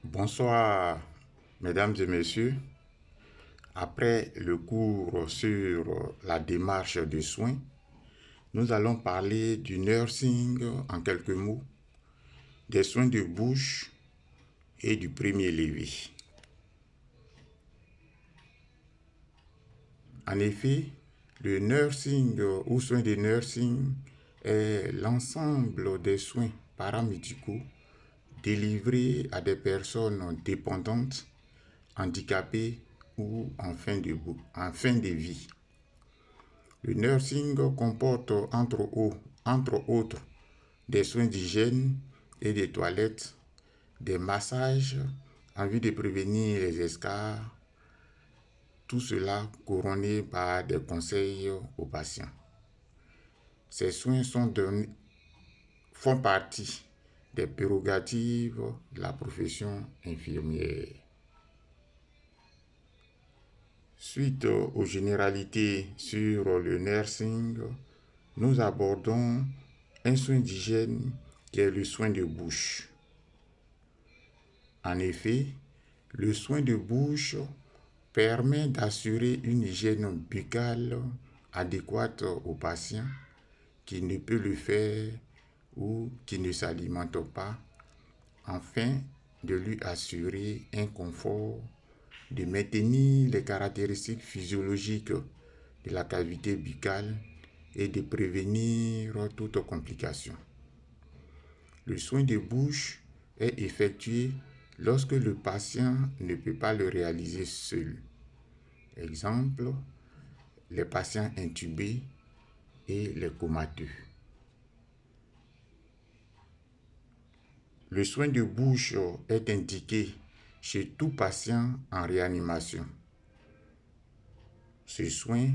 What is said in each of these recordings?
Bonsoir, mesdames et messieurs. Après le cours sur la démarche de soins, nous allons parler du nursing en quelques mots, des soins de bouche et du premier lever. En effet, le nursing ou soins de nursing est l'ensemble des soins paramédicaux délivrés à des personnes dépendantes, handicapées ou en fin de vie. Le nursing comporte entre autres des soins d'hygiène et des toilettes, des massages en vue de prévenir les escarres, tout cela couronné par des conseils aux patients. Ces soins font partie des prérogatives de la profession infirmière. Suite aux généralités sur le nursing, nous abordons un soin d'hygiène qui est le soin de bouche. En effet, le soin de bouche permet d'assurer une hygiène buccale adéquate au patient qui ne peut le faire ou qui ne s'alimente pas, afin de lui assurer un confort, de maintenir les caractéristiques physiologiques de la cavité buccale et de prévenir toute complication. Le soin de bouche est effectué lorsque le patient ne peut pas le réaliser seul. Exemple, les patients intubés et les comateux. Le soin de bouche est indiqué chez tout patient en réanimation. Ce soin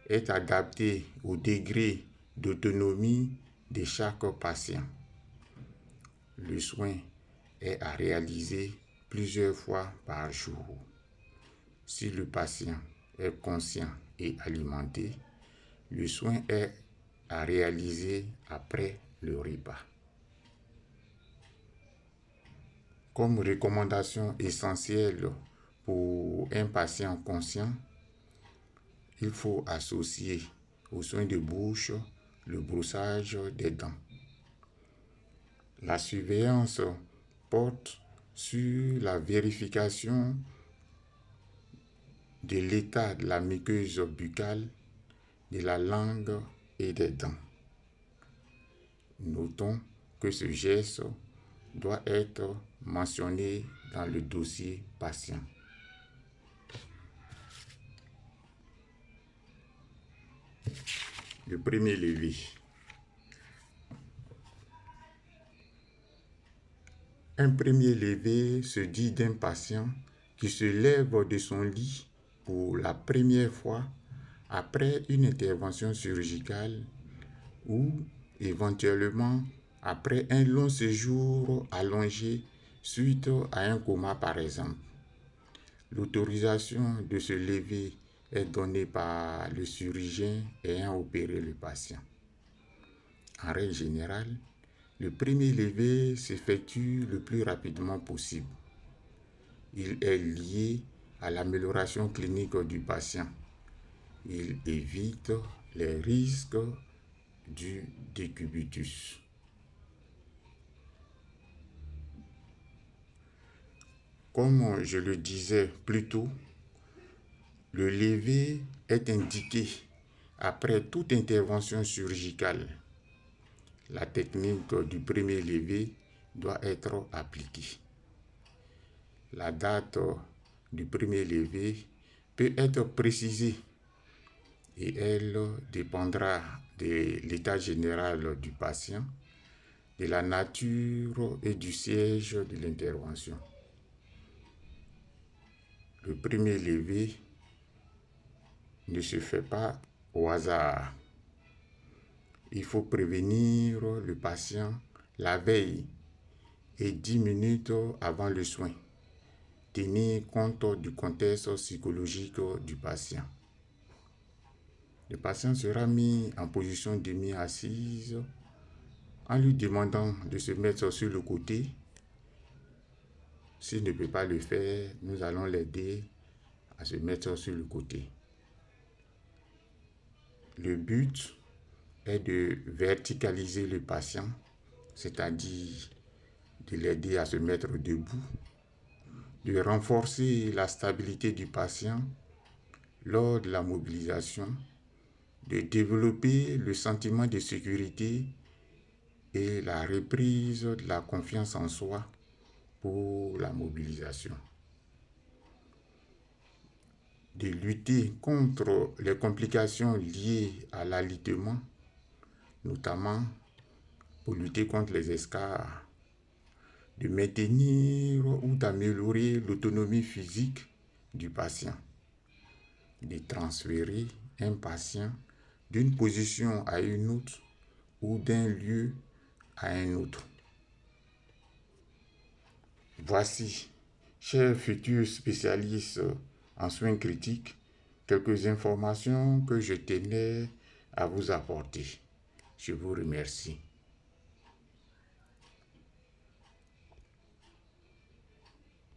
est adapté au degré d'autonomie de chaque patient. Le soin est à réaliser plusieurs fois par jour. Si le patient est conscient et alimenté, le soin est à réaliser après le repas. Comme recommandation essentielle pour un patient conscient, il faut associer aux soins de bouche le brossage des dents. La surveillance porte sur la vérification de l'état de la muqueuse buccale, de la langue et des dents. Notons que ce geste doit être mentionné dans le dossier patient. Le premier lever. Un premier lever se dit d'un patient qui se lève de son lit pour la première fois après une intervention chirurgicale ou éventuellement après un long séjour allongé suite à un coma par exemple. L'autorisation de se lever est donnée par le chirurgien ayant opéré le patient. En règle générale, le premier lever s'effectue le plus rapidement possible. Il est lié à l'amélioration clinique du patient. Il évite les risques du décubitus. Comme je le disais plus tôt, le lever est indiqué après toute intervention chirurgicale. La technique du premier lever doit être appliquée. La date du premier lever peut être précisée et elle dépendra de l'état général du patient, de la nature et du siège de l'intervention. Le premier lever ne se fait pas au hasard. Il faut prévenir le patient la veille et 10 minutes avant le soin. Tenir compte du contexte psychologique du patient. Le patient sera mis en position demi-assise en lui demandant de se mettre sur le côté. S'il ne peut pas le faire, nous allons l'aider à se mettre sur le côté. Le but est de verticaliser le patient, c'est-à-dire de l'aider à se mettre debout, de renforcer la stabilité du patient lors de la mobilisation, de développer le sentiment de sécurité et la reprise de la confiance en soi pour la mobilisation. De lutter contre les complications liées à l'alitement, notamment pour lutter contre les escarres, de maintenir ou d'améliorer l'autonomie physique du patient, de transférer un patient d'une position à une autre ou d'un lieu à un autre. Voici, chers futurs spécialistes en soins critiques, quelques informations que je tenais à vous apporter. Je vous remercie.